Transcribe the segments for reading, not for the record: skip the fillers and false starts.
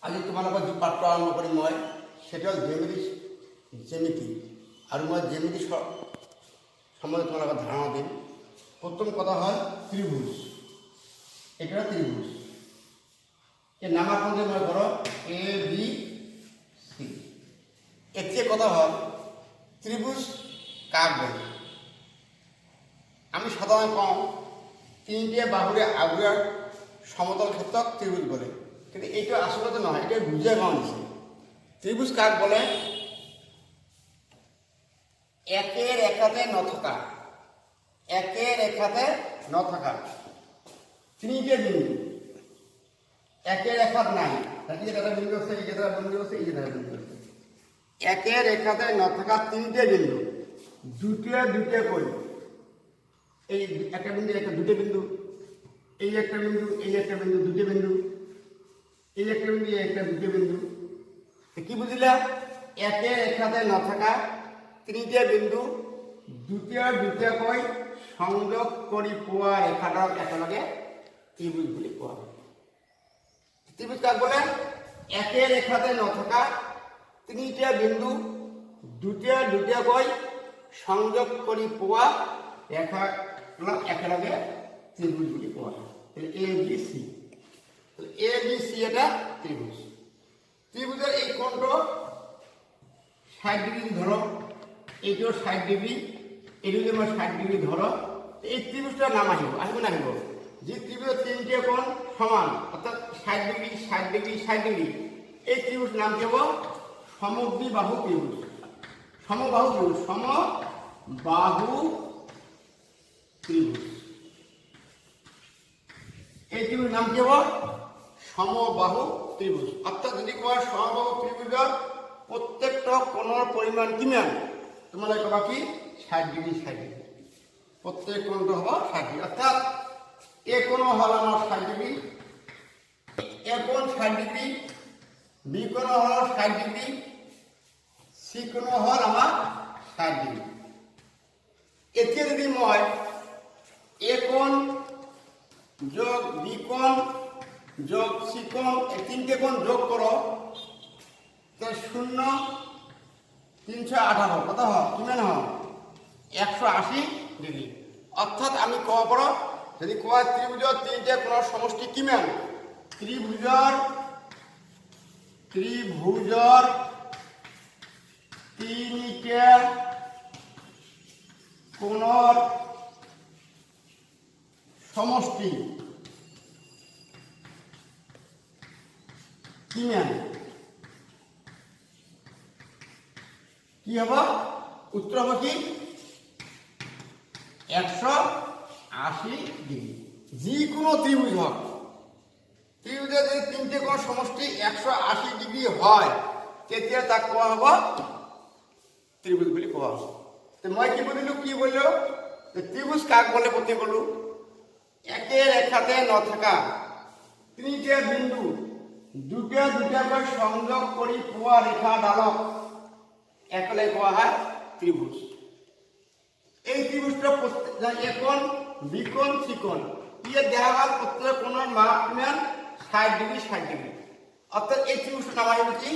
আজি তোমালোকৰ যি পাত্ৰ আৰম্ভ কৰিম মই সেটা জ্যামিতি আৰু মই জ্যামিতি সম্বন্ধে তোমালোকক ধাৰণা দিম। প্ৰথম কথা হয় ত্ৰিভুজ। এটা ত্রিভুজ এর নামাকরণ দিয়ে মনে করো এ বি সি। এর কথা হয় ত্রিভুজ কাক বলে। আমি সাধারণত কম তিনটে বাহুরে আগুয়ার সমতল ক্ষেত্রক ত্রিভুজ বলে, কিন্তু এইটা আসলে তো নয়, এটা বুঝে কম দিচ্ছে। ত্রিভুজ কাক বলে? একের রেখাতে ন থাকা, একের রেখাতে ন থাকা তিনটে বিন্দু একের রেখাত নাই, এটা বিন্দু আছে, এই যেটা বিন্দু আছে, এই যেটা বিন্দু আছে, একের রেখাতে ন থাকা তিনটে বিন্দু দুটো দুটো করে, এই একটা বিন্দু একটা দুটো বিন্দু, এই একটা বিন্দু এই একটা বিন্দু দুটো বিন্দু, এই একটা বিন্দু এই একটা দুটো বিন্দু। কি বুঝলা? একের রেখাতে ন থাকা তিনটে বিন্দু দুটো দুটো করে সংযোগ করি পোৱা রেখাডাল একেলগে ত্রিভুজ বুলি কোৱা হয়। ত্রিভুজ কাক বলে? একের রেখাতে ন থাকা তিনটে বিন্দু দুটো দুটো করে সংযোগ করি পোৱা রেখা একেলগে ত্রিভুজ বুলি কোৱা হয়। এ B C, A B C এটা ত্রিভুজ। ত্রিভুজের এই কোণটো 60 ডিগ্রি ধরো, এইটাও 60 ডিগ্রি, এইটা যদি আমরা 60 ডিগ্রি ধরো, এই ত্রিভুজটার নাম আসবে না আসবো যে ত্রিভুজের তিনটে কোণ সমান, অর্থাৎ 60 ডিগ্রি 60 ডিগ্রি 60 ডিগ্রি, এই ত্রিভুজ নাম কেব সমদ্বিবাহু ত্রিভুজ। সমবাহু ত্রিভুজ, সমবাহু ত্রিভুজ, এই ত্রিভুজ নাম কেব সমবাহু ত্রিভুজ। অর্থাৎ যদি কয় সমবাহু ত্রিভুজের প্রত্যেকটা কোণের পরিমাণ কিমান, তোমাদের কবা কি 60 ডিগ্রি 60 ডিগ্রি, প্রত্যেক কোণটা হব 60 ডিগ্রি। অর্থাৎ এ কোণ হল আমার 60 ডিগ্রি, এ কোণ 60 ডিগ্রি, বি কোণ হল 60 ডিগ্রি, সি কোণ হল আমার 60 ডিগ্রি। এতে যদি মই এ কোণ যোগ বি কোণ যোগ সি কোণ, এই তিনটে কোণ যোগ করো, 0 318 কত হয়? কিমান হয়? 180 ডিগ্রি। অর্থাৎ আমি কব পারো যদি কয় ত্রিভুজের তিনটে কোণের সমষ্টি কিমান, ত্রিভুজের তিনটে কোণের সমষ্টি কিমান, কি হবে? উত্তর হবে কি 180 ডিগ্রি। যে কোনো ত্রিভুজ হোক, ত্রিভুজের যদি তিনটে কোণ সমষ্টি 180 ডিগ্রি হয়, তেতিয়া তাক কোৱা হ'ব ত্রিভুজ বুলি কোৱা হ'ব। তো মই কি বলিলো, কি বললো? ত্রিভুজ কাক বলে বলতে বললো? একের রেখাতে ন থাকা তিনটে বিন্দু দুটো দুটো করে সংযোগ করি পোৱা রেখা ডালক একেলগে কোৱা হয় ত্রিভুজ। এই ত্রিভুজটা এ কোণ বি কোণ সি কোণ, ইয়ে দেখা গেল প্রত্যেক কোণের মান কিমান 60 ডিগ্রি 60 ডিগ্রি। অর্থাৎ এই ত্রিভুজটার নাম আসবে কি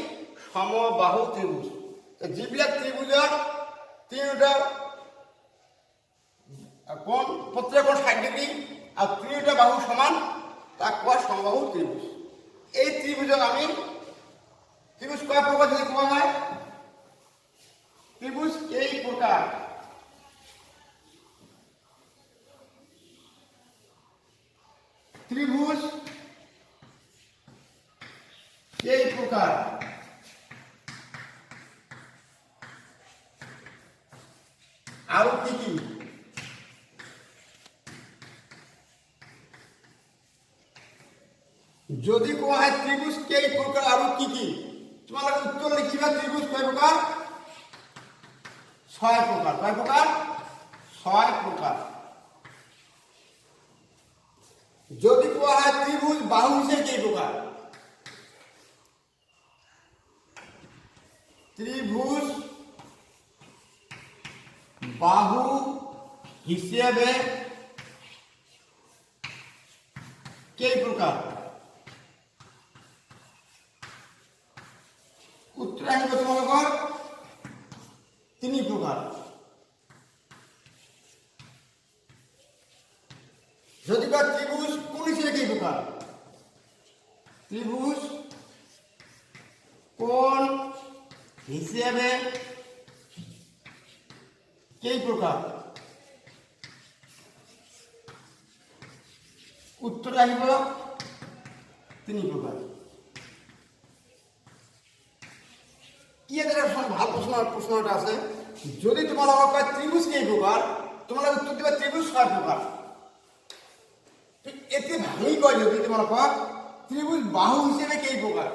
সমবাহু ত্রিভুজ। যিবিলাক ত্রিভুজের তিনটা কোণ প্রত্যেক কোণ 60 ডিগ্রি আর তিনটা বাহু সমান, তাক কোৱা সমবাহু ত্রিভুজ। এই ত্রিভুজক আমি ত্রিভুজ কয় প্রকার যদি কোৱা হয়? ত্রিভুজ এই প্রকার, ত্রিভুজ এই প্রকার। আরো কি কি? যদি কোৱা হয় ত্রিভুজ কেই প্রকার আরো কি কি, তোমাদের উত্তর লিখিবা ত্রিভুজ কয় প্রকার? 6 প্রকার। কয় প্রকার? 6 প্রকার। যদি কোৱা হয় ত্রিভুজ বাহু হিসেবে কেই প্রকার? ত্রিভুজ বাহু হিসেবে কেই প্রকার? উত্তর আহিব তোমালোকৰ তিনি প্ৰকাৰ। যদি কয় ত্রিভুজ কোন হিসেবে কেই প্রকার, ত্রিভুজ কোন হিসেবে কেই প্রকার, উত্তর আহিব তিনি প্রকার। কি এদের ভাল প্রশ্নটা আছে। যদি তোমালোকক কয় ত্রিভুজ কেই প্রকার, তোমালোকে উত্তর দিবা ত্রিভুজ ছয় প্রকার। এতে ভাঙি কয় যদি তোমালোকক ত্রিভুজ বাহু হিসেবে কেই প্রকার,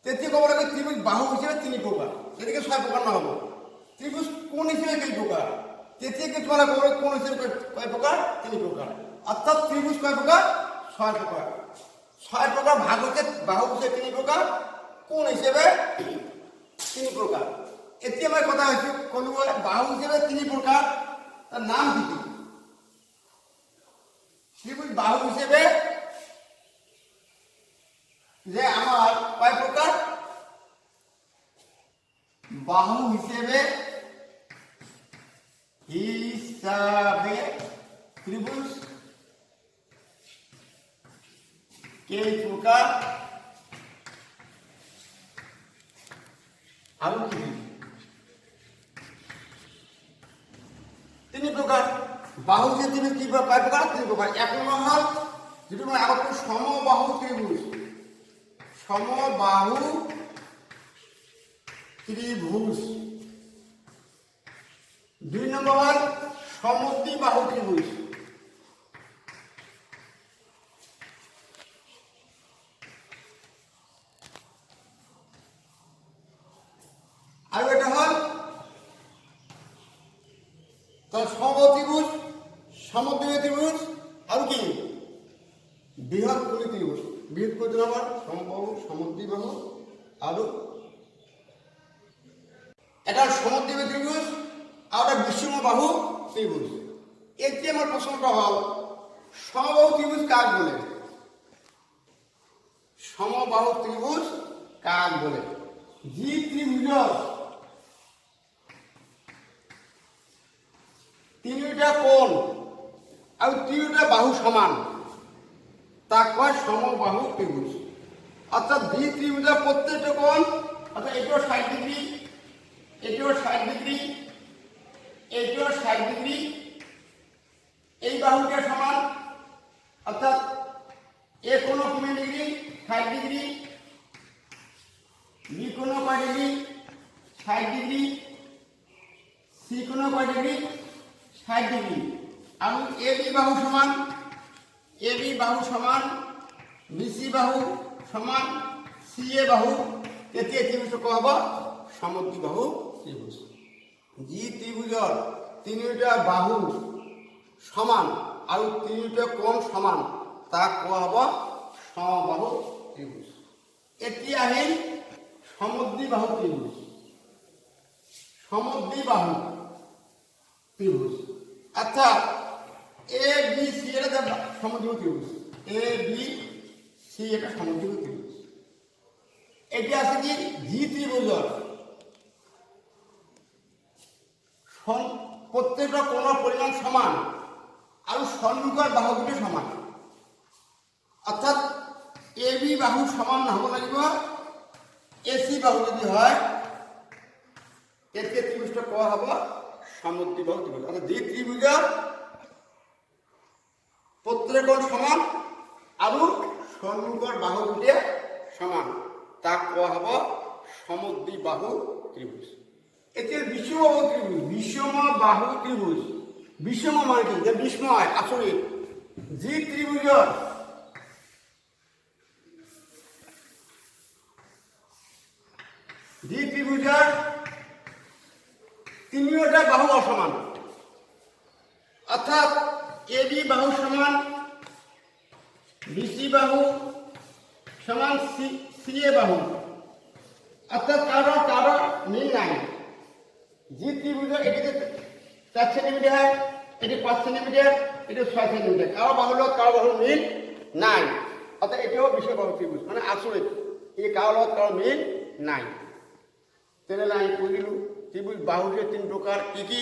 তেতিয়া ক'ব লাগে ত্রিভুজ বাহু হিসেবে তিনি প্রকার, এদিকে ছয় প্রকার নহব। ত্রিভুজ কোন হিসেবে কেই প্রকার, তেতিয়া কি তোমালোকে ক'ব কোন হিসেবে কয় প্রকার, তিনি প্রকার। অর্থাৎ ত্রিভুজ কয় প্রকার, ছয় প্রকার। ছয় প্রকার ভাগ হচ্ছে বাহু হিসেবে তিনি প্রকার, কোন হিসেবে তিনি প্রকার। এতিয়া মই কথা হয়েছে কলো বাহু হিসেবে তিনি প্রকার, তার নাম কি কি? ত্রিভুজ বাহু হিসেবে যে আমার কয় প্রকার, বাহু হিসেবে ত্রিভুজ কেই প্রকার আর কি তিনি প্রকার। বাহু যে ত্রিভুজ কি কয় প্রকার, তিনি প্রকার। এক নম্বর হল যেটা আগত সমবাহু ত্রিভুজ, সমবাহু ত্রিভুজ। দুই নম্বর হল সমদ্বিবাহু ত্রিভুজ। আর এটা হল সমবাহু ত্রিভুজ, সমদ্বিবাহু ত্রিভুজ আর কি বৃহৎ কোণী ত্রিভুজ। বৃহৎ কোণী আবার সমবাহু, সমদ্বিবাহু আর এটা সমদ্বিবাহু ত্রিভুজ আর একটা বিষমবাহু ত্রিভুজ। এতে আমার প্রশ্নটা হল সমবাহু ত্রিভুজ কাক বলে, সমবাহু ত্রিভুজ কাক বলে? যে ত্রিভুজ তিনটা কোণ আর তিনটা বাহু সমান তা কয় সমবাহু ত্রিভুজ। অর্থাৎ যে ত্রিভুজের প্রত্যেকটা কোণ, অর্থাৎ এটাও 60 ডিগ্রি, এটাও 60 ডিগ্রি, এটাও 60 ডিগ্রি, এই বাহুটা সমান, অর্থাৎ এ কোণ কমে ডিগ্রি 60 ডিগ্রি, বি কোণ কয় ডিগ্রি 60 ডিগ্রি, সি কোণ কয় ডিগ্রি 60 ডিগ্রি। এবং এ বি বাহু সমান, এ বি বাহু সমান, বিসি বাহু সমান, সি এ বাহু। তেতিয়া ত্রিভুজ কোৱা হ'ব সমদ্বিবাহু ত্রিভুজ। যি ত্রিভুজৰ তিনিটা বাহু সমান আৰু তিনিটা কোণ সমান তাক কোৱা হ'ব সমবাহু ত্রিভুজ। এতিয়া আহিল সমদ্বিবাহু ত্রিভুজ। সমদ্বিবাহু ত্রিভুজ অর্থাৎ এ বি সি এটা সমদ্বিবাহু ত্রিভুজ, এ বি সি এটা সমদ্বিবাহু ত্রিভুজ। এটি আছে কি জি ত্রিভুজৰ প্রত্যেকটা কোণৰ পরিমাণ সমান আর সন্মুখৰ বাহুগুলি সমান। অর্থাৎ এ বি বাহু সমান হব লাগিব, এ সি বাহু যদি হয় এতে ত্রিভুজটা কোৱা হ'ব সমদ্বিবাহু ত্রিভুজ। অর্থাৎ যে ত্রিভুজৰ প্রত্যেক কোণ সমান আর সন্মুখৰ বাহুগুলি সমান তাক কোৱা হ'ব সমদ্বিবাহু ত্রিভুজ। এতিয়া বিষমবাহু ত্রিভুজ, বিষমবাহু ত্রিভুজ, বিষম মানে কি যে বিস্ময় আচৰিত। যি ত্রিভুজৰ তিনিওটা বাহু অসমান, অর্থাৎ এ বি বাহু সমান, বিসি বাহু সমান, সি এ বাহু, অর্থাৎ কারো মিল নাই। যে ত্রিভুজ এটিতে 4 সেন্টিমিটার হয়, এটি 5 সেন্টিমিটার, এটি 6 সেন্টিমিটার, কারো বাহুর লগত কারো বাহুর মিল নাই। অর্থাৎ এটাও বিষমবাহু ত্রিভুজ, মানে আচরিত, এই কারো লগত কারো মিল নাই। তেনেহ'লে আমি কৈ দিলোঁ ত্ৰিভুজ বাহুৰ তিনি প্ৰকাৰ কি কি?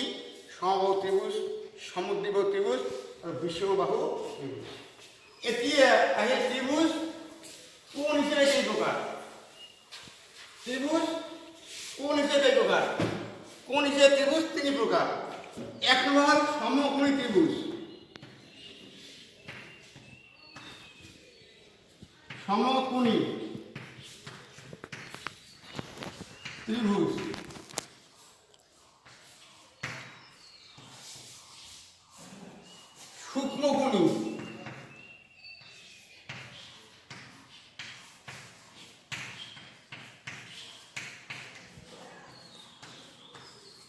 সমবাহু ত্ৰিভুজ, সমদ্বিবাহু ত্ৰিভুজ আৰু বিষমবাহু ত্ৰিভুজ। এতিয়া আহে ত্ৰিভুজ কোন হিসেবে কেই প্রকার? ত্রিভুজ কোন হিসেবে কেই প্রকার? কোন হিসেবে ত্রিভুজ তিন প্রকার। এক নম্বর সমকোণী ত্রিভুজ, সমকোণী ত্রিভুজ। সূক্ষ্মকোণী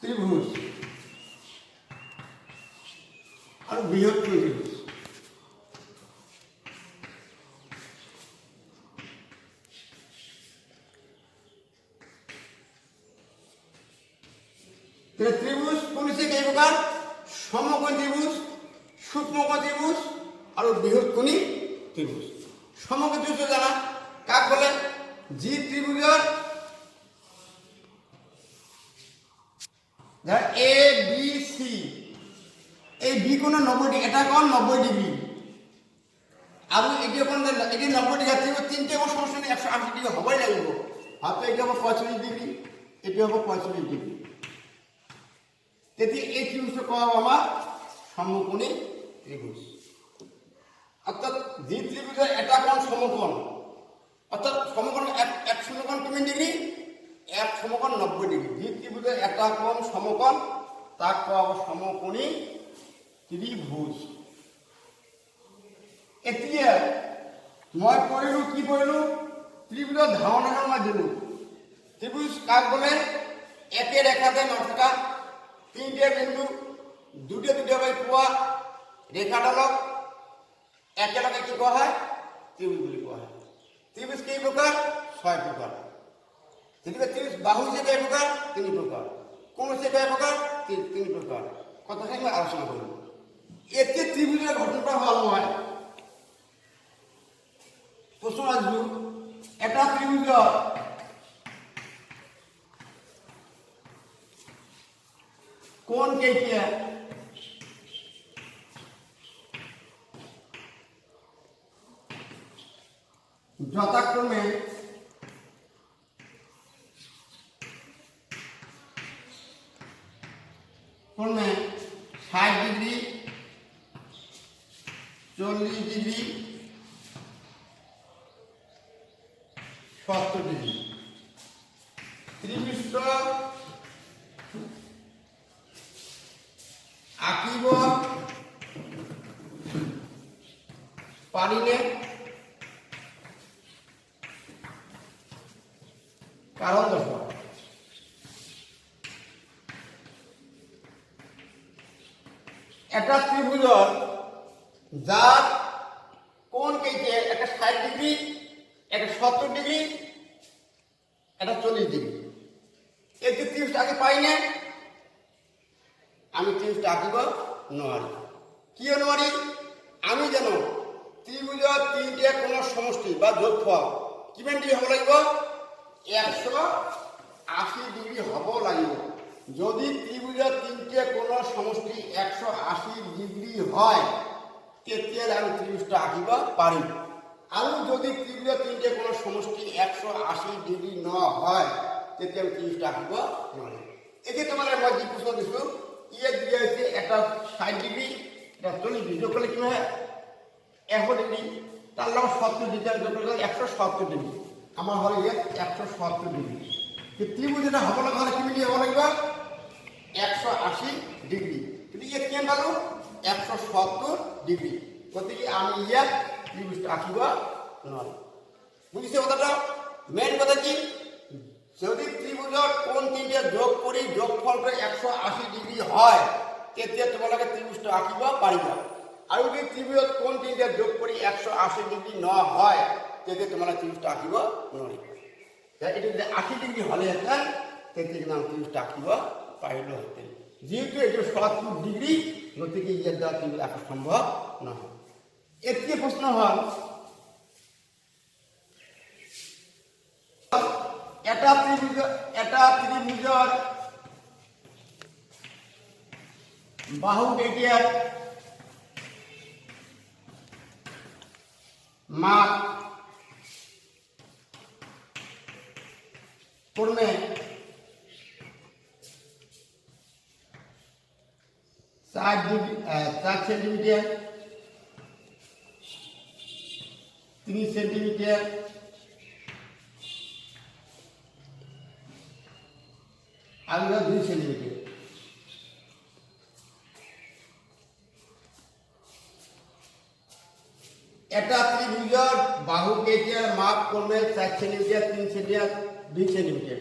ত্রিভুজ আর বৃহত্তম ত্রিভুজ। ত্রিভুজ কোন হিসেবে এই প্রকার? সমকোণী ত্রিভুজ, সূক্ষ্মকোণী ত্রিভুজ আর বৃহত্তম ত্রিভুজ। সমকোণী ত্রিভুজ জানা কাক বলে? জি ত্রিভুজের এ বি সি, এই বি কোণ 90 ডিগ্রি, এটা কোণ 90 ডিগ্রি আর এটি কোণ এটি 90 ডিগ্রি ত্রিভুজ। তিনটে কোণ সমষ্টি 180 ডিগ্রি হবাই লাগবে। হয়তো এটি হবে 45 ডিগ্রি, এটি হবে 45 ডিগ্রি। તેથી এই ত্রিভুজটা কোয়া আমার সমকোণী ত্রিভুজ। অর্থাৎ জি ত্রিভুজের এটা কোণ সমকোণ, অর্থাৎ সমকোণ এক সমকোণ 20 ডিগ্রি, এক সমকোণ 90 ডিগ্রি। জি ত্রিভুজের এটা কোণ সমকোণ, তাক কোয়া সমকোণী ত্রিভুজ। এতিয়া মই পঢ়িলোঁ কি পঢ়িলোঁ? ত্রিভুজের ধারণা মই দিলোঁ। ত্রিভুজ কাক বলে? একে রেখাতে নথকা তিনটে বিন্দু দুটো দুটো ভাবে পোয়া রেখাডালক একেলগে কি কোয়া হয়? ত্রিভুজ বলে কোয়া হয়। ত্রিভুজ কেই প্রকার? 6 প্রকার। যেদিকে ত্রিভুজ বাহু হিসেবে কয় প্রকার? 3 প্রকার। কোণ হিসেবে কয় প্রকার? 3 প্রকার। কথাটা আমি আলোচনা করব। এতে ত্রিভুজের ঘটনাটা ভালো হয়। প্রশ্ন আসবে এটা ত্রিভুজ কোণ কেইটা? যথাক্রমে কোণে 60 ডিগ্রি, 40 ডিগ্রি, 70 ডিগ্রি। ত্রিভুজটা আঁকিব পারিলে কারণ দেখো একটা ত্রিভুজ যার কোণ কেটে একটা 60 ডিগ্রি, একটা 70 ডিগ্রি, একটা 40 ডিগ্রি। এই যে ত্রিভুজটা আগে পাই না, আমি ত্রিভুজটা আঁকিব নোৱাৰি। কিয় নোৱাৰি? আমি জানো ত্রিভুজের তিনটে কোণের সমষ্টি বা যোগফল কিমান ডিগ্রি হব লাগিব? 180 ডিগ্রি হব লাগিব। যদি ত্রিভুজের তিনটে কোণের সমষ্টি 180 ডিগ্রি হয় তেতিয়াহ'লে আমি ত্রিভুজটা আঁকিব পাৰিম। আৰু যদি ত্রিভুজের তিনটে কোণের সমষ্টি 180 ডিগ্রি নহয় তেতিয়া আমি ত্রিভুজটা আঁকিব নোৱাৰিম। এতিয়া তোমালোকে মই যি প্ৰশ্ন দিছোঁ ইয়ে দিয়া হয়েছে একটা 60 ডিগ্রি, এটা 40 ডিগ্রি, যোগ করলে কি হয়? 100 ডিগ্রি, তার লগে 70 ডিগ্রি যোগ করলে 170 ডিগ্রি। আমার হল ইয়ে 170 ডিগ্রি। ত্রিভুজ এটা হব লগা হলে কি মিলি হব লাগিব? 180 ডিগ্রি। কিন্তু ইয়ে কেন পালো? 170 ডিগ্রি। গতিকে আমি ইয়ে ত্রিভুজটা আঁকিব নোৱাৰিম। বুঝিছে কথাটা? মেইন কথা কি? যদি ত্রিভুজের কোণ তিনটে যোগ করি যোগফলটা 180 ডিগ্রি হয় তেতিয়া তোমালোকে ত্রিভুজটা আঁকিব পাৰিবা। আৰু যদি ত্রিভুজের কোণ তিনটে যোগ করি 180 ডিগ্রি নহয় তেতিয়া তোমালোকে ত্রিভুজটা আঁকিব নোৱাৰিবা। এটা যদি 80 ডিগ্রি হলেহেঁতেন তেতিয়া কিন্তু আমি ত্রিভুজটা আঁকিব পাৰিলোহেঁতেন। যেহেতু এটা 70 ডিগ্রি গতিকে ইয়ার দ্বারা ত্রিভুজ আঁকা সম্ভব নহয়। এতিয়া প্রশ্ন হল এটা ত্রিভুজৰ বাহু কেইটাৰ মাপ ক্রমে 4 সেন্টিমিটার, 3 সেন্টিমিটার আর 2 সেন্টিমিটার। এটা ত্রিভুজৰ বাহু কেইটাৰ মাপ ক্রমে 4 সেন্টিমিটার, 3 সেন্টিমিটার, 2 সেন্টিমিটার।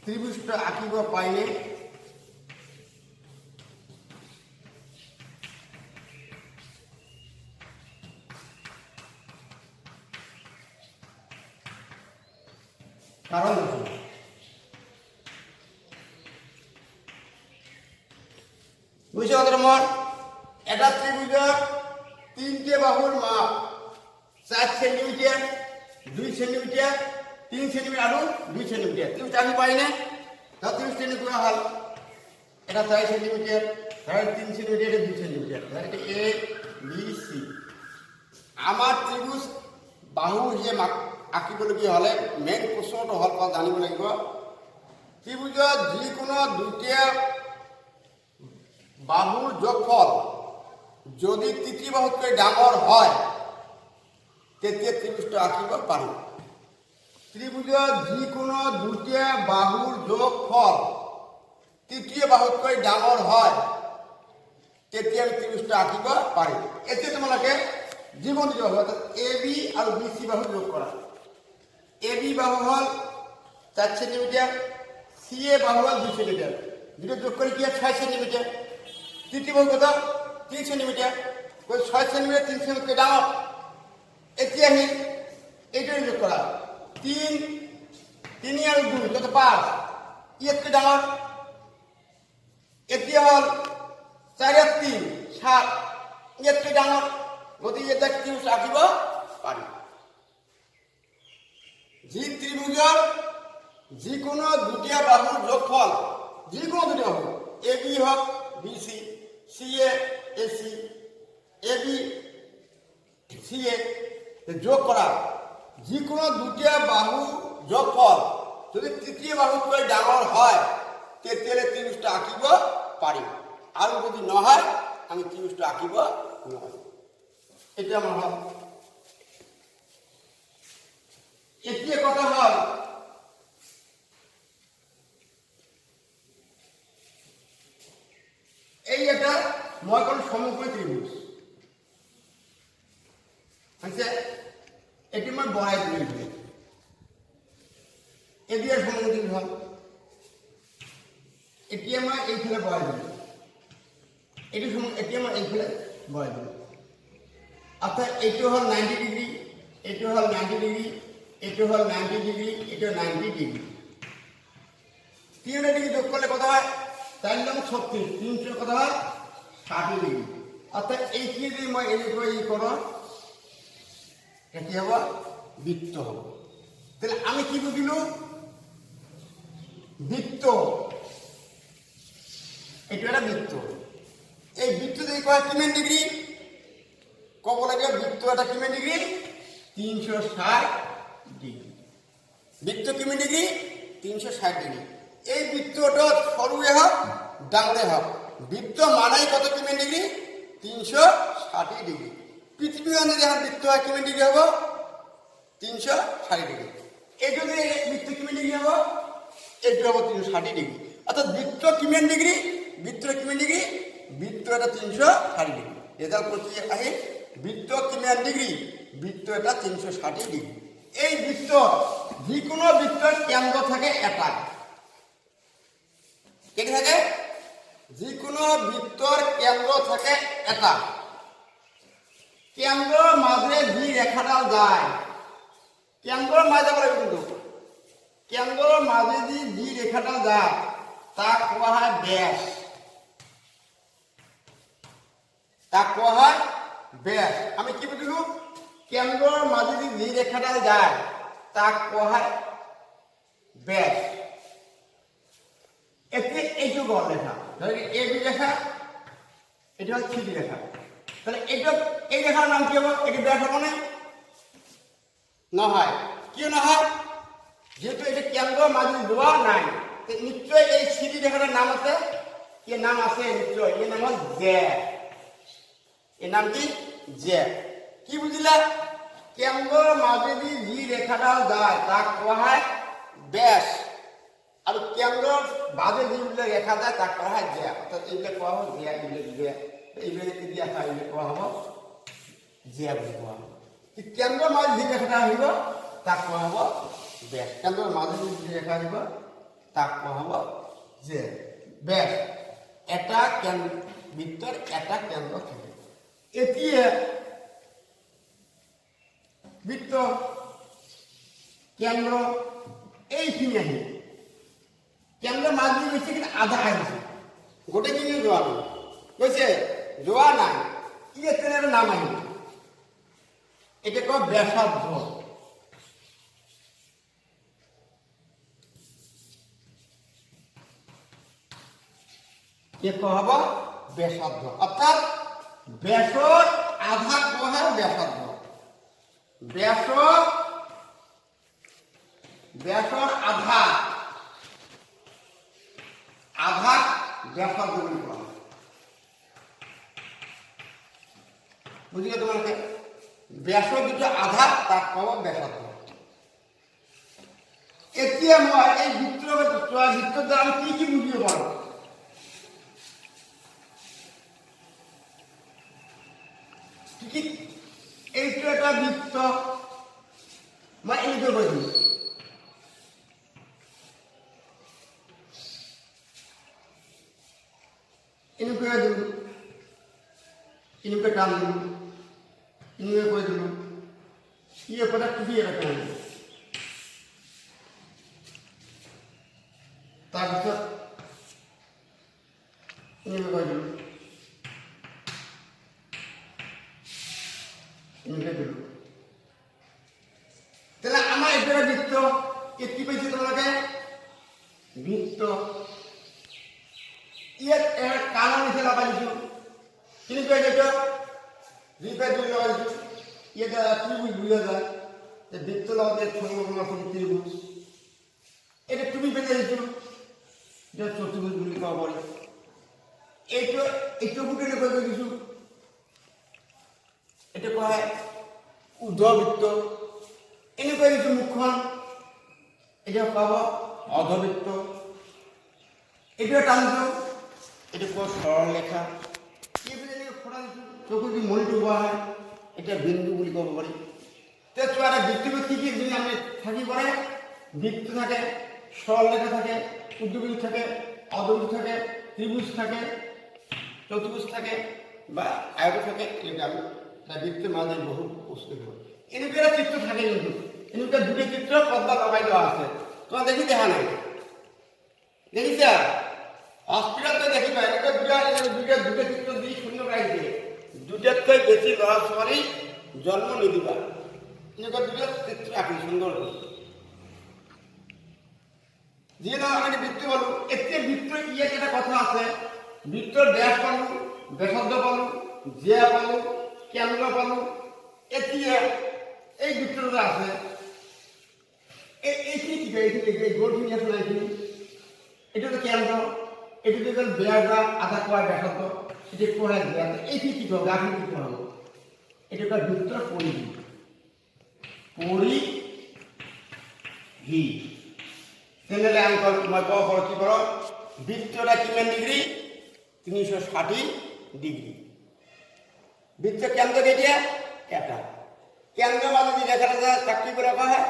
ত্রিভুজটা আঁকিব পাইনে? কারণ বুঝছো কত নম্বর? এটা ত্রিভুজের 3টে বাহুর মাপ 4 সেন্টিমিটার, 2 সেন্টিমিটার, 3 সেন্টিমিটার আর 2 সেন্টিমিটার। ত্রিভুজ আমি পাই না, তাহলে 30 সেন্টিমিটার হল। এটা 4 সেন্টিমিটার, তাহলে 3 সেন্টিমিটার, এটা 2 সেন্টিমিটার, তাহলে এটা এ বি সি। আমার ত্রিভুজ বাহু যে আঁকিবলগীয়া হলে মেইন প্রশ্নটো হল জানিব লাগিব ত্রিভুজৰ যিকোনো দুইটা বাহুৰ যোগফল যদি তৃতীয় বাহুতকৈ ডাঙৰ হয় তেতিয়া ত্রিভুজটা আঁকিব পাৰোঁ। ত্রিভুজৰ যিকোনো দুইটা বাহুৰ যোগফল তৃতীয় বাহুতকৈ ডাঙৰ হয় তেতিয়া আমি ত্রিভুজটা আঁকিব পাৰিম। এতিয়া তোমালোকে যিকোনো দুটা বাহু অর্থাৎ এ বি আৰু বি সি বাহু যোগ কৰা। এ বি বাহু হল 4 সেন্টিমিটার, সি এ বাহু হল 2 সেন্টিমিটার। দুটো যোগ করে কি 6 সেন্টিমিটার। তৃতীয় বাহু কত? 3 সেন্টিমিটার। 6 সেন্টিমিটার 3 সেন্টিমিটার ডাঙর। এতিয়া আহিল এইটো যোগ কৰা 3 আৰু 2 কত 5, ইয়াতকৈ ডাঙৰ। এতিয়া হল 4 আর 3 7, ইয়াতকৈ ডাঙৰ। গতিকে এটা ত্রিভুজ আঁকিব পাৰি। যি ত্রিভুজৰ যিকোনো দুটা বাহুৰ যোগফল যিকোনো দুটা বাহু এ বি হওক B C, C A C, A B C A যোগ কৰা যিকোনো দুটা বাহু যোগফল যদি তৃতীয় বাহুতকৈ ডাঙৰ হয় তেতিয়াহ'লে ত্রিভুজটা আঁকিব পাৰিম, আৰু যদি নহয় আমি ত্রিভুজটা আঁকিব নোৱাৰিম। এটা আমার হল। এতিয়া কথা হল এই এটা মই কোন সমকোণী ত্রিভুজ আচ্ছা, এটি মই বড়াই তুলি এদিকে সমকোণী ত্রিভুজ হল। এতিয়া মই এইফালে বড়াই দিলো, এতিয়া মই এইফালে বড়াই দিলো। অর্থাৎ এইটো হল 90 ডিগ্রি, এইটো হল 90 ডিগ্রি, এইটো হল 90 ডিগ্রি, এইটো 90 ডিগ্রি। 3 ডিগ্রি যোগ করলে কত হয়? 4 লং 36, 300 কত হয়? 60 ডিগ্রি। অর্থাৎ এইখিনি যদি মই এনেকৈ করো কি হব? বৃত্ত হব। তাহলে আমি কি বুঝিলো? বৃত্ত, এইটো একটা বৃত্ত। এই বৃত্ত যদি কয় কিমান ডিগ্রি কব লাগে? বৃত্ত এটা কিমান ডিগ্রি? 360 ডিগ্রি। বৃত্ত কিমান ডিগ্রি? 360 ডিগ্রি। এই বৃত্তটা সরুয়ে হোক ডাঙরে হোক বৃত্ত মানেই কত কিমান ডিগ্রি? 360 ডিগ্রি। পৃথিবী যদি এখন বৃত্ত হয় কিমান ডিগ্রি হব? 360 ডিগ্রি। এই যদি বৃত্ত কিমান ডিগ্রি হব? এইটো হব 360 ডিগ্রি। অর্থাৎ বৃত্ত কিমান ডিগ্রি? বৃত্ত কিমান ডিগ্রি? বৃত্ত এটা 360 ডিগ্রি। রেজাল্ট করতে আহে বৃত্ত কিমান ডিগ্রি? বৃত্ত এটা 360 ডিগ্রি। এই বৃত্ত যিকোনো বৃত্তর কেন্দ্র থাকে এটা। কি থাকে? যিকোনো বৃত্তর কেন্দ্র থাকে এটা। কেন্দ্ৰৰ মাজে যি রেখাডাল যায়, কেন্দ্ৰৰ মাজে বলে কিন্তু কেন্দ্ৰৰ মাজেদি যি রেখাডাল যায় তাক কোৱা হয় ব্যাস। তাক কোৱা হয় ব্যাস। আমি কি বুঝলো? কেন্দ্ৰৰ মাজেদি যি রেখাডাল যায় তাক কোৱা হয় ব্যাস। এতে এইটু বড় রেখা, ধরে এবি রেখা, এটা হচ্ছে সিডি রেখা। তাহলে এটা এই রেখার নাম কি হবে? এটা ব্যাস হবে না? না হয়। কি না হয়? যেহেতু এটা কেন্দ্র মাঝে দেওয়া নাই, তো নিশ্চয়ই এই সিডি রেখাটার নাম আছে, এর নাম আছে নিশ্চয়, এর নাম হল জে। এর নাম কি? জে। কি বুঝলা? কেন্দ্র মাঝে দিয়ে যে রেখাটা যায় তাক কোয়া হয় ব্যাস, আর কেন্দ্র বাজে যেগুলো রেখা যায় তাক করা হয় জে। অর্থাৎ এইগুলো কোয়া হবে জে, এইগুলো জে, এইগুলো কি দিয়া হয়, এইগুলো কোয়া হবো জে বলে কোয়া হবে। কেন্দ্র মাঝে যে রেখাটা হইব তাক কোয়া হবো ব্যাস। কেন্দ্র মাঝে যে রেখা হইব তাক কোয়া হবো জে, ব্যাস। এটা বৃত্তর এটা কেন্দ্র থাকে। এটি বৃত্ত কেন্দ্র এইখানে আহি কেন্দ্র মাঝ দিয়ে গেছে কিন্তু আধা আসছে, গোটে কিনে জোয়া নেই কইছে জোয়া নাই, কি এর নাম আহি, এটা কয় ব্যাসার্ধ। কে কহব? ব্যাসার্ধ। অর্থাৎ ব্যাসর আধা কহে ব্যাসার্ধ। ব্যাসর আধা আধা ব্যাসার্ধ বলে কোয়া হয়। বুঝলে তোমাকে? ব্যাসর দুটো আধা তাক কব ব্যাসার্ধ। এতিয়া মই এই বৃত্তর দ্বারা আমি কি কি বুঝিয়ে পারবো? এইটো এটা বৃত্ত, মই এনেকে কৈ দিম, এনেকৈ দিলো, এনেকৈ টান দিলো, এনেকৈ কৈ দিলো, ইয়ে কথা টুপি এটা টান দিলো, তাৰপিছত এনেকৈ কৈ দিলো, এনেকৈ দিলো। তাহলে আমার এটা বৃত্ত, কি পাইছে তোমাকে? বৃত্ত। ইয়াত কানা নিচে লাগাইছো, কিন্তু এটা রিপেয়ার দুই লাগাইছো, এটা ত্রিভুজ বুঝা যায়, বৃত্ত লাগাতে ত্রিভুজ, এটা তুমি পেতে দিচ্ছ, এটা চতুর্ভুজ বলে পাওয়া বলে। এইটা এইটা বুটে করে দিছো, এটা কয় ঊর্ধ্ববৃত্ত। এনেকৈ দিছো মুখখন, এটা পাব অর্ধবৃত্ত। এটা টানছো, এটা কোৱা সরল রেখা। এইবিলাক ফটা দিছো, চকু যদি মণিটো কোৱা হয়, এটা বিন্দু বুলি ক'ব পাৰি। তো চোৱা এটা বৃত্তত কি কি যদি আমি থাকি পৰে, বৃত্ত থাকে, সরল রেখা থাকে, ঊর্ধ্ববৃত্ত থাকে, অর্ধবৃত্ত থাকে, ত্রিভুজ থাকে, চতুর্ভুজ থাকে বা আয়ত থাকে। এটা আমি বৃত্তের মাঝে বহু প্রশ্ন করি। এনেকুৱা চিত্র থাকে, কিন্তু এনেকুৱা দুটো চিত্র পদ্মা লগাই দেওয়া আছে, তোমার দেখি দেখা নাই, দেখিছা? হসপিটালতে দেখিবা এনেকুৱা দুটা চিত্র দিয়ে শূন্য রাখছে, দুটাতকৈ বেশি ল'ৰা ছোৱালী জন্ম নিদিবা, এনেকুৱা দুটা চিত্র আঁকি সুন্দর করে। যিয়ে না আমি বৃত্ত বলো, এতে বৃত্ত ইয়াত একটা কথা আছে, বৃত্তর ব্যাস পালো, ব্যাসার্ধ পালো, জিয়া পালো, কেন্দ্র পালো। এতিয়া এই বৃত্তটা আছে, এইখিনি কি এই গোলখিনি আছে না, এইখিনি এটা তো কেন্দ্র, এটা তো ব্যাস বা আধা কোয়া ব্যাসার্ধ, এটা কোয়া জিয়া। এইখিনি কি হবে? আপনি কি করবো? এটা কয় বৃত্তর পরিধি। পরিধি তেনেহলে আমি মই কব পাৰো কি করো, বৃত্তটা কিমান ডিগ্রি? 360 ডিগ্রি। বৃত্ত কেন্দ্র কেটিয়া এটা, কেন্দ্র মাঝে যে রেখাটা তাক কি করে কয় হয়?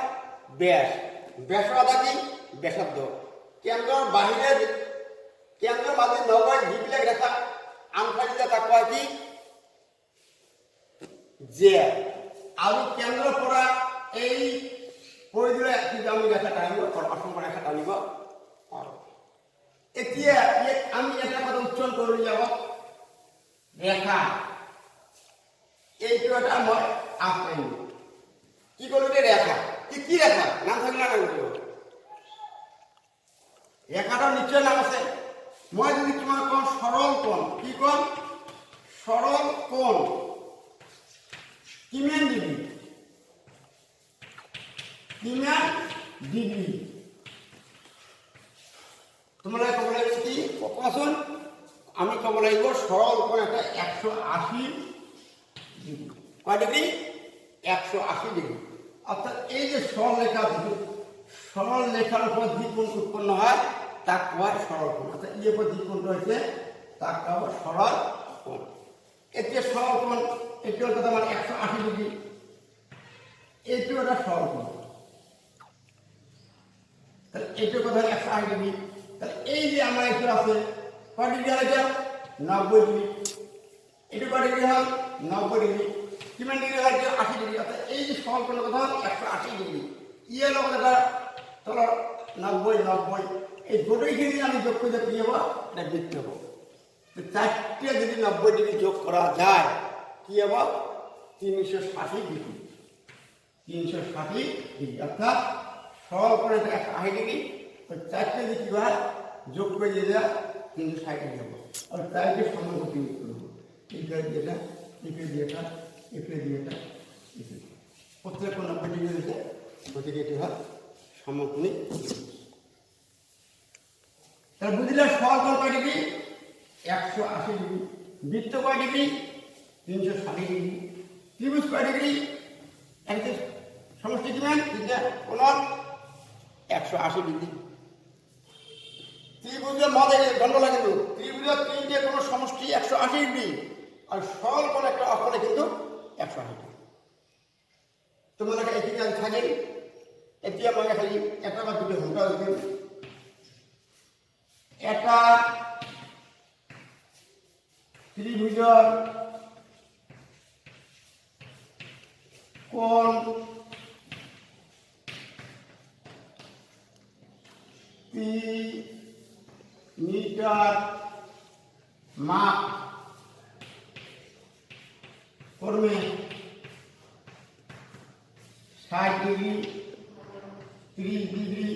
ব্যাস। ব্যাসর আধা কি? ব্যাসার্ধ। কেন্দ্র বাহিরে কেন্দ্র মাঝে নগর যিবিলাক রেখা আমফানিতে তাক কয় কি? জে। আর কেন্দ্র পৰা এই পরিধিৰে কিন্তু আমি রেখা টানিব, অসংখ্য রেখা টানিব পাৰো। এতিয়া আমি এটা কথা উচ্চারণ কৰি যাব, রেখা। এইটো এটা মই আঁকিম, কি করলো? রেখা। কি রেখা? নাম থাকলে না নাম করবো, রেখাটা নিচে নাম আছে। মই যদি তোমার কোন সরল কোণ, কি কোণ? সরল কোণ কিমান ডিগ্রি? কিমান ডিগ্রি? তোমরা কব লাগবে কি কোৱাচোন? আমি কব লাগিব সরল কোণ একটা 180 ডিগ্রি। কয় ডিগ্রি? 180 ডিগ্রি। অর্থাৎ এই যে সরল রেখার উপর যে কোণ উৎপন্ন হয় তা কয় সরল কোণ। অর্থাৎ এই উপর যে কোণটা হয়েছে তা কয় সরল কোণ। এটি সরল কোণ, এটি হচ্ছে তোমার 180 ডিগ্রি। এইটিও একটা সরল কোণ। তাহলে এইটির কথা 180 ডিগ্রি। তাহলে এই যে আমার এটি আছে কয় ডিগ্রি হয়? এটা 90 ডিগ্রি। এটি কয় ডিগ্রি হয়? 90 ডিগ্রি। কিমান ডিগ্রি হয়? 80 ডিগ্রি। অর্থাৎ এই যে সরল কোণের কথা 180 ডিগ্রি। ইয়ে লোক এটা ধরো 90 এই দুটোইখানে আমি যোগ করে কি হবো? এটা বৃত্ত হবো। তো চারটে যদি 90 ডিগ্রি যোগ করা যায় কি হবো? 360 ডিগ্রি। 360 ডিগ্রি। অর্থাৎ সরল কোণ 180 ডিগ্রি। তো চারটে যদি কি হয় যোগ করে দিয়ে যায় 360 ডিগ্রি হবো। আর চারটে সমকোণী করবো। এটা যেটা, এটা যেটা, এটা যেটা, প্রত্যেক 90 ডিগ্রি দিতে গতিকে এটি হয় সমকোণী। তাহলে বুঝলে সরল কোণ কয় ডিগ্রি? 180 ডিগ্রি। বৃত্ত কয় ডিগ্রি? 360 ডিগ্রি। ত্রিভুজ কয় ডিগ্রি? একটি সমষ্টি কিমান? তিনটা কোণ 180 ডিগ্রি। ত্রিভুজের মধ্যে গন্ডগোল কিন্তু ত্রিভুজের তিনটে কোণ সমষ্টি 180 ডিগ্রি, আর সরল কোণ একটা অকোণে কিন্তু 180 ডিগ্রি। তোমরা একই কাজ থাকেন। এটি আমাকে খালি একটা বা দুটো ঘন্টা দেবেন। এটা ত্রিভুজের কোণ 3 মিটার মাপ করবে 60 ডিগ্রি, 30 ডিগ্রি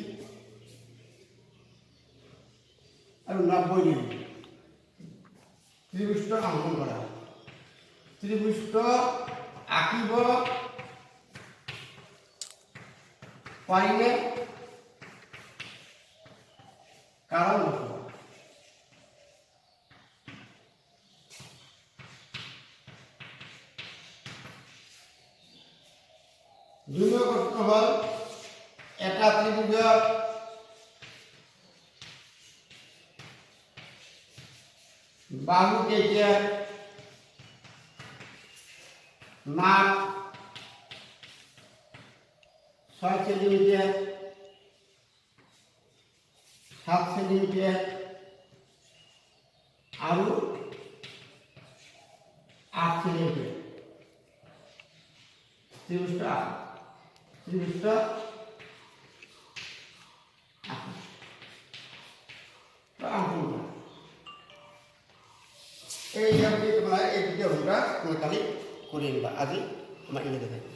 আর 90 ডিগ্রি। ত্রিভুজটা অঙ্কন করা। ত্রিভুজটা আঁকিব পারিলে কারণ বসব। দ্বিতীয় প্রশ্ন হল একটা ত্রিভুজের বাহু কেটে মাপ 6 সেন্টিমিটার, 7 সেন্টিমিটার আর 8 সেন্টিমিটার। ত্রিভুজটা এই তোমরা এই ভিডিওটা তোমরা খালি করে নিবা। আজি তোমার ইয়ে দেবে।